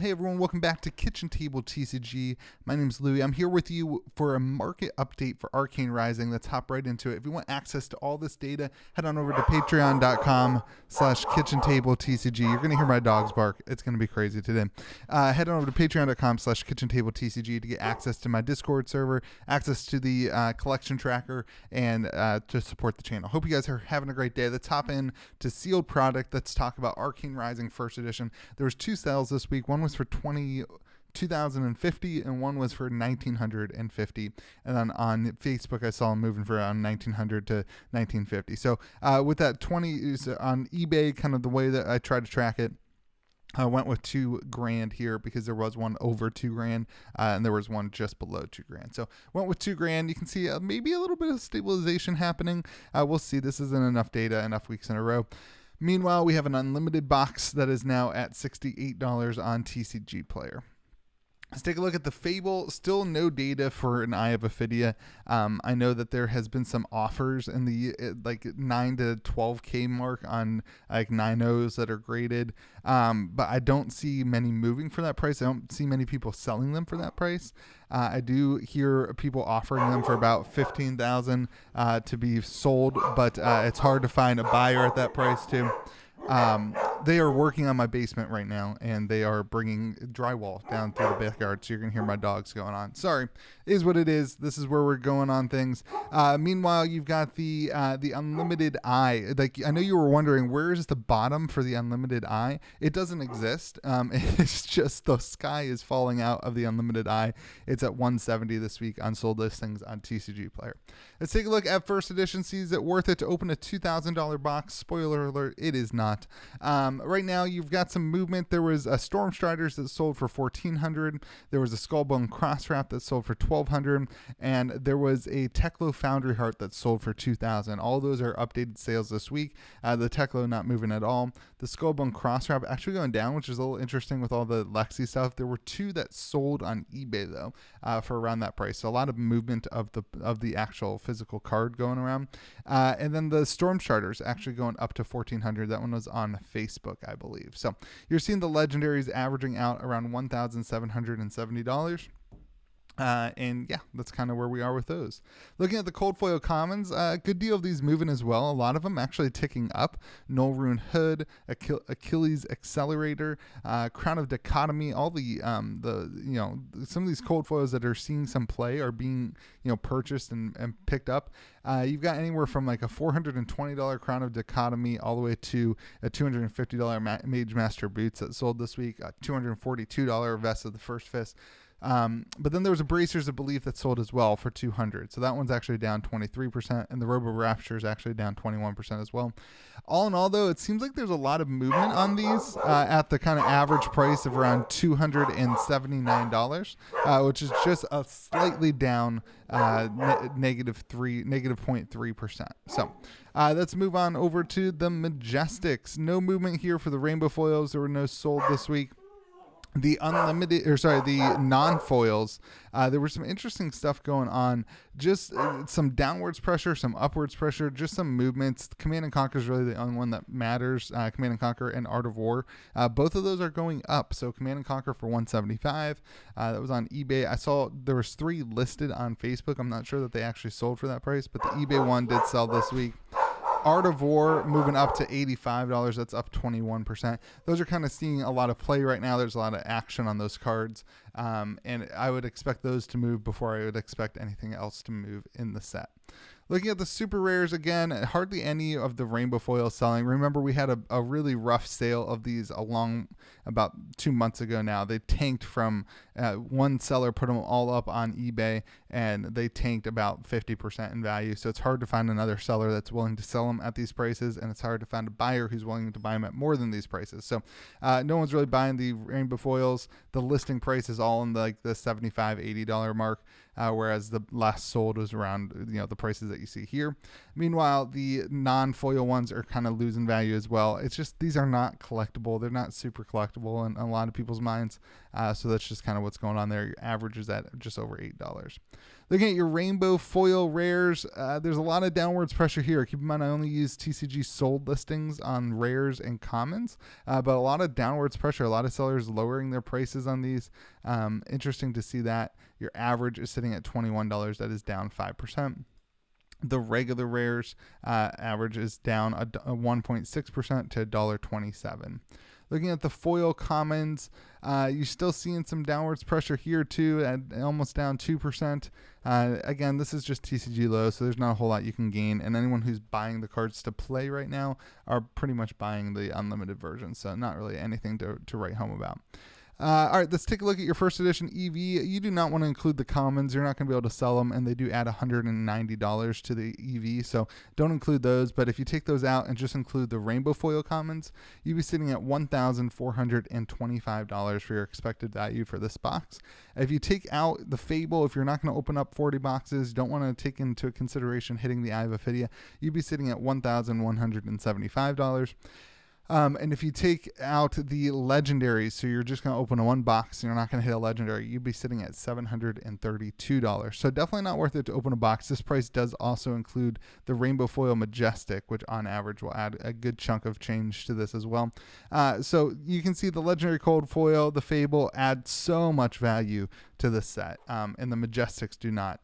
Hey everyone, welcome back to Kitchen Table TCG. My name's Louie. I'm here with you for a market update for Arcane Rising. Let's hop right into it. If you want access to all this data, head on over to patreon.com/KitchenTableTCG. You're going to hear my dogs bark. It's going to be crazy today. Head on over to patreon.com/KitchenTableTCG to get access to my Discord server, access to the collection tracker, and to support the channel. Hope you guys are having a great day. Let's hop in to sealed product. Let's talk about Arcane Rising First Edition. There was 2 sales this week. One was for 2,050 and one was for 1,950. And then on Facebook, I saw them moving for around 1,900 to 1,950. So with that 20 on eBay, kind of the way that I try to track it, I went with $2,000 here because there was one over $2,000 and there was one just below $2,000. So went with $2,000. You can see maybe a little bit of stabilization happening. We'll see. This isn't enough data, enough weeks in a row. Meanwhile, we have an unlimited box that is now at $68 on TCG Player. Let's take a look at the Fable. Still no data for an Eye of Ophidia. I know that there has been some offers in the like 9 to 12K mark on like 9.0s that are graded, but I don't see many moving for that price. I don't see many people selling them for that price. I do hear people offering them for about $15,000 to be sold, but it's hard to find a buyer at that price too. They are working on my basement right now, and they are bringing drywall down through the backyard, so you're going to hear my dogs going on. Sorry, it is what it is. This is where we're going on things. Meanwhile, you've got the Unlimited Eye. Like, I know you were wondering, where is the bottom for the Unlimited Eye? It doesn't exist. It's just the sky is falling out of the Unlimited Eye. It's at 170 this week on sold listings on TCG Player. Let's take a look at First Edition. Is it worth it to open a $2,000 box? Spoiler alert, it is not. Right now, you've got some movement. There was a Storm Striders that sold for $1,400. There was a Skullbone Crosswrap that sold for $1,200, and there was a Teklo Foundry Heart that sold for $2,000. All of those are updated sales this week. The Teklo not moving at all. The Skullbone Crosswrap actually going down, which is a little interesting with all the Lexi stuff. There were 2 that sold on eBay though for around that price. So a lot of movement of the actual physical card going around. And then the Storm Striders actually going up to $1,400. That one was on Facebook, I believe. So you're seeing the Legendaries averaging out around $1,770. And yeah, that's kind of where we are with those. Looking at the cold foil commons, good deal of these moving as well. A lot of them actually ticking up. Null Rune Hood, Achilles Accelerator, Crown of Dichotomy. All the some of these cold foils that are seeing some play are being purchased and picked up. You've got anywhere from like a $420 Crown of Dichotomy all the way to a $250 Mage Master Boots that sold this week. A $242 Vest of the First Fist. But then there was a Bracers of Belief that sold as well for $200. So that one's actually down 23%, and the Robo Rapture is actually down 21% as well. All in all, though, it seems like there's a lot of movement on these at the kind of average price of around $279, which is just a slightly down negative 0.3%. So let's move on over to the Majestics. No movement here for the Rainbow Foils. There were no sold this week. The non-foils, there was some interesting stuff going on. Just some downwards pressure, some upwards pressure, just some movements. Command and Conquer is really the only one that matters. Command and Conquer and Art of War. Both of those are going up. So Command and Conquer for $175. That was on eBay. I saw there was 3 listed on Facebook. I'm not sure that they actually sold for that price, but the eBay one did sell this week. Art of War moving up to $85. That's up 21%. Those are kind of seeing a lot of play right now. There's a lot of action on those cards. And I would expect those to move before I would expect anything else to move in the set. Looking at the super rares again, hardly any of the rainbow foils selling. Remember, we had a really rough sale of these along about 2 months ago now. They tanked from one seller, put them all up on eBay, and they tanked about 50% in value. So it's hard to find another seller that's willing to sell them at these prices, and it's hard to find a buyer who's willing to buy them at more than these prices. So no one's really buying the rainbow foils. The listing price is all in the $75, $80 mark, whereas the last sold was around the prices that you see here. Meanwhile, the non-foil ones are kind of losing value as well. It's just these are not collectible. They're not super collectible in a lot of people's minds. So that's just kind of what's going on there. Your average is at just over $8. Looking at your rainbow foil rares, there's a lot of downwards pressure here. Keep in mind I only use TCG sold listings on rares and commons, but a lot of downwards pressure. A lot of sellers lowering their prices on these. Interesting to see that. Your average is sitting at $21. That is down 5%. The regular rares average is down a 1.6% to $1.27. Looking at the foil commons, you're still seeing some downwards pressure here too, at almost down 2%. Again, this is just TCG low, so there's not a whole lot you can gain. And anyone who's buying the cards to play right now are pretty much buying the unlimited version, so not really anything to write home about. All right, let's take a look at your first edition EV. You do not want to include the commons. You're not going to be able to sell them, and they do add $190 to the EV, so don't include those. But if you take those out and just include the rainbow foil commons, you'd be sitting at $1,425 for your expected value for this box. If you take out the Fable, if you're not going to open up 40 boxes, don't want to take into consideration hitting the Eye of Ophidia, you'd be sitting at $1,175. And if you take out the legendaries, so you're just going to open one box and you're not going to hit a legendary, you'd be sitting at $732. So definitely not worth it to open a box. This price does also include the Rainbow Foil Majestic, which on average will add a good chunk of change to this as well. So you can see the legendary cold foil, the Fable add so much value to this set, and the Majestics do not.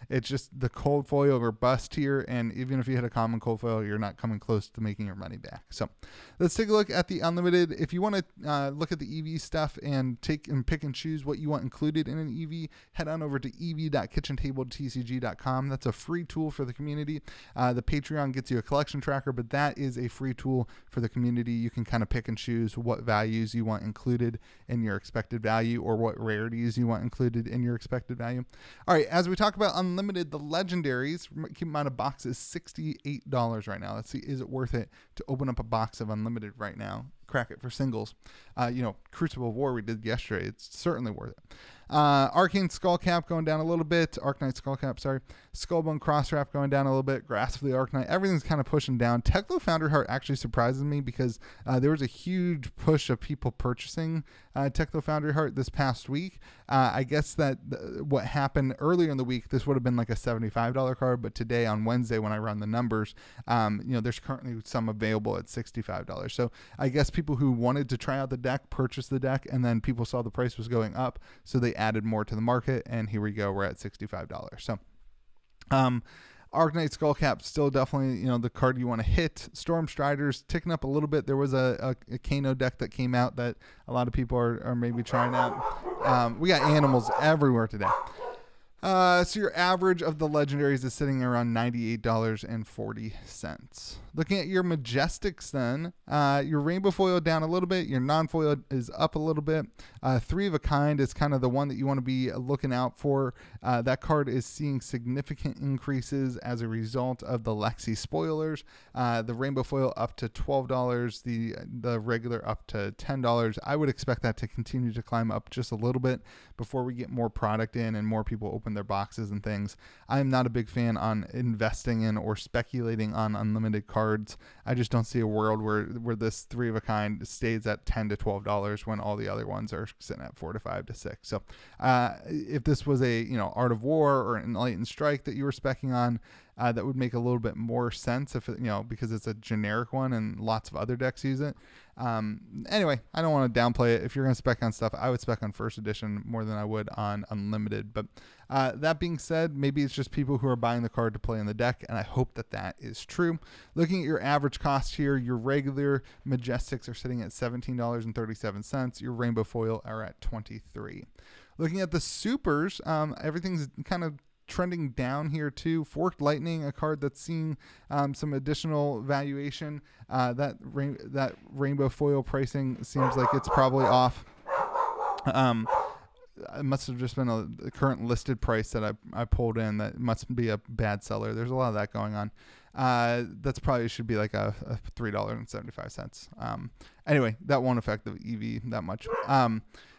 It's just the cold foil or bust here, and even if you hit a common cold foil, you're not coming close to making your money back. So let's take a look at the unlimited. If you want to look at the EV stuff and pick and choose what you want included in an EV, head on over to ev.kitchentabletcg.com. That's a free tool for the community. The Patreon gets you a collection tracker, but that is a free tool for the community. You can kind of pick and choose what values you want included in your expected value, or what rarities you want included in your expected value. All right, as we talk about unlimited, the legendaries, keep in mind a box is $68 right now. Let's see, is it worth it to open up a box of unlimited right now? Crack it for singles. Crucible of War we did yesterday. It's certainly worth it. Arcane Skullcap going down a little bit. Arknight Skullcap, sorry. Skullbone Crosswrap going down a little bit. Grasp of the Arknight. Everything's kind of pushing down. Teklo Foundry Heart actually surprises me because there was a huge push of people purchasing Teklo Foundry Heart this past week. I guess that what happened earlier in the week, this would have been like a $75 card, but today on Wednesday when I run the numbers, there's currently some available at $65. So I guess people who wanted to try out the deck purchased the deck, and then people saw the price was going up, so they added more to the market, and here we go, we're at $65. So Arknight Skullcap still definitely the card you want to hit. Storm Striders ticking up a little bit. There was a Kano deck that came out that a lot of people are maybe trying out. We got animals everywhere today. So your average of the legendaries is sitting around $98.40. Looking at your Majestics then, your rainbow foil down a little bit, your non-foil is up a little bit. 3 of a Kind is kind of the one that you want to be looking out for. That card is seeing significant increases as a result of the Lexi spoilers. The rainbow foil up to $12, the regular up to $10. I would expect that to continue to climb up just a little bit before we get more product in and more people open their boxes and things. I am not a big fan on investing in or speculating on unlimited cards. I just don't see a world where this 3 of a Kind stays at $10 to $12 when all the other ones are sitting at $4 to $5 to $6. So if this was a Art of War or an Enlightened Strike that you were specking on, that would make a little bit more sense if because it's a generic one and lots of other decks use it. Anyway, I don't want to downplay it. If you're going to spec on stuff, I would spec on first edition more than I would on unlimited. But that being said, maybe it's just people who are buying the card to play in the deck, and I hope that is true. Looking at your average cost here, your regular Majestics are sitting at $17.37. Your Rainbow Foil are at $23. Looking at the supers, everything's kind of trending down here too. Forked Lightning, a card that's seeing some additional valuation. That rainbow foil pricing seems like it's probably off. It must have just been the current listed price that I pulled in. That must be a bad seller. There's a lot of that going on. That's probably should be like a $3.75. Anyway, that won't affect the EV that much.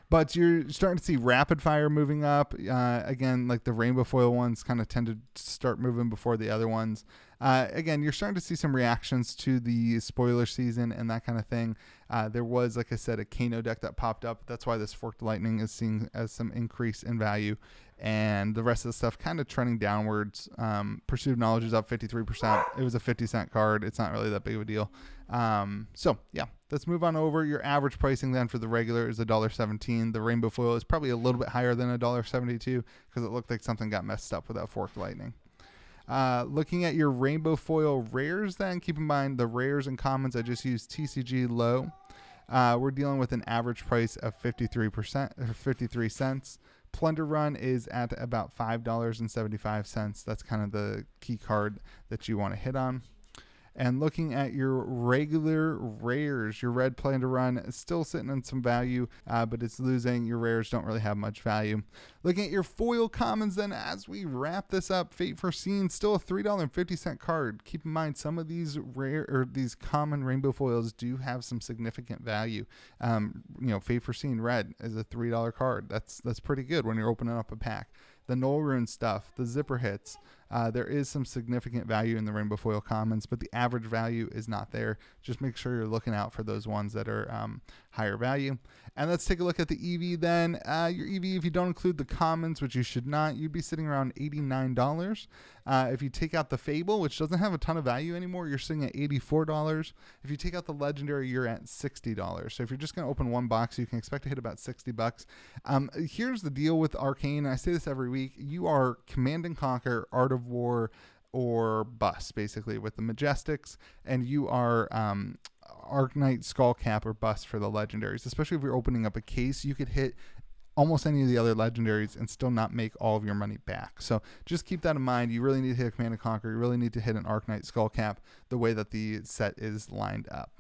But you're starting to see rapid fire moving up. Again, like the rainbow foil ones kind of tend to start moving before the other ones. Again, you're starting to see some reactions to the spoiler season and that kind of thing. There was, like I said, a Kano deck that popped up. That's why this Forked Lightning is seeing as some increase in value. And the rest of the stuff kind of trending downwards. Pursuit of Knowledge is up 53%. It was a 50-cent card. It's not really that big of a deal. So yeah, let's move on over. Your average pricing then for the regular is $1.17. The Rainbow Foil is probably a little bit higher than $1.72 because it looked like something got messed up with that Forked Lightning. Looking at your Rainbow Foil rares then, keep in mind the rares and commons, I just used TCG low. We're dealing with an average price of 53 cents. Plunder Run is at about $5.75. That's kind of the key card that you want to hit on. And looking at your regular rares, your red Plunder Run is still sitting in some value, but it's losing. Your rares don't really have much value. Looking at your foil commons then, as we wrap this up, Fate Foreseen, still a $3.50 card. Keep in mind, some of these rare or these common rainbow foils do have some significant value. Fate Foreseen red is a $3 card. That's pretty good when you're opening up a pack. The Null Rune stuff, the zipper hits, there is some significant value in the Rainbow Foil Commons, but the average value is not there. Just make sure you're looking out for those ones that are higher value. And let's take a look at the EV then. Your EV, if you don't include the commons, which you should not, you'd be sitting around $89. If you take out the Fable, which doesn't have a ton of value anymore, you're sitting at $84. If you take out the Legendary, you're at $60. So if you're just going to open one box, you can expect to hit about $60. Here's the deal with Arcane. I say this every week. You are Command and Conquer, Art of War, or bust, basically, with the Majestics, and you are Arknight, Skullcap, or bust for the Legendaries. Especially if you're opening up a case, you could hit almost any of the other Legendaries and still not make all of your money back. So just keep that in mind. You really need to hit a Command and Conquer. You really need to hit an Arknight, Skullcap the way that the set is lined up.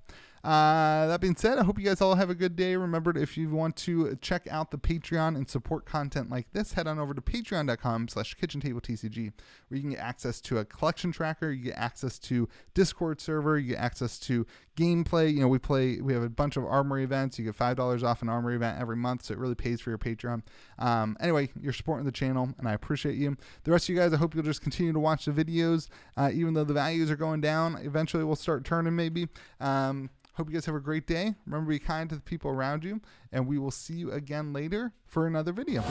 That being said, I hope you guys all have a good day. Remember, if you want to check out the Patreon and support content like this, head on over to patreon.com/KitchenTableTCG, where you can get access to a collection tracker, you get access to Discord server, you get access to gameplay. We have a bunch of Armory events. You get $5 off an Armory event every month, so it really pays for your Patreon. Anyway, you're supporting the channel, and I appreciate you. The rest of you guys, I hope you'll just continue to watch the videos, even though the values are going down. Eventually, we'll start turning maybe. Hope you guys have a great day. Remember to be kind to the people around you, and we will see you again later for another video.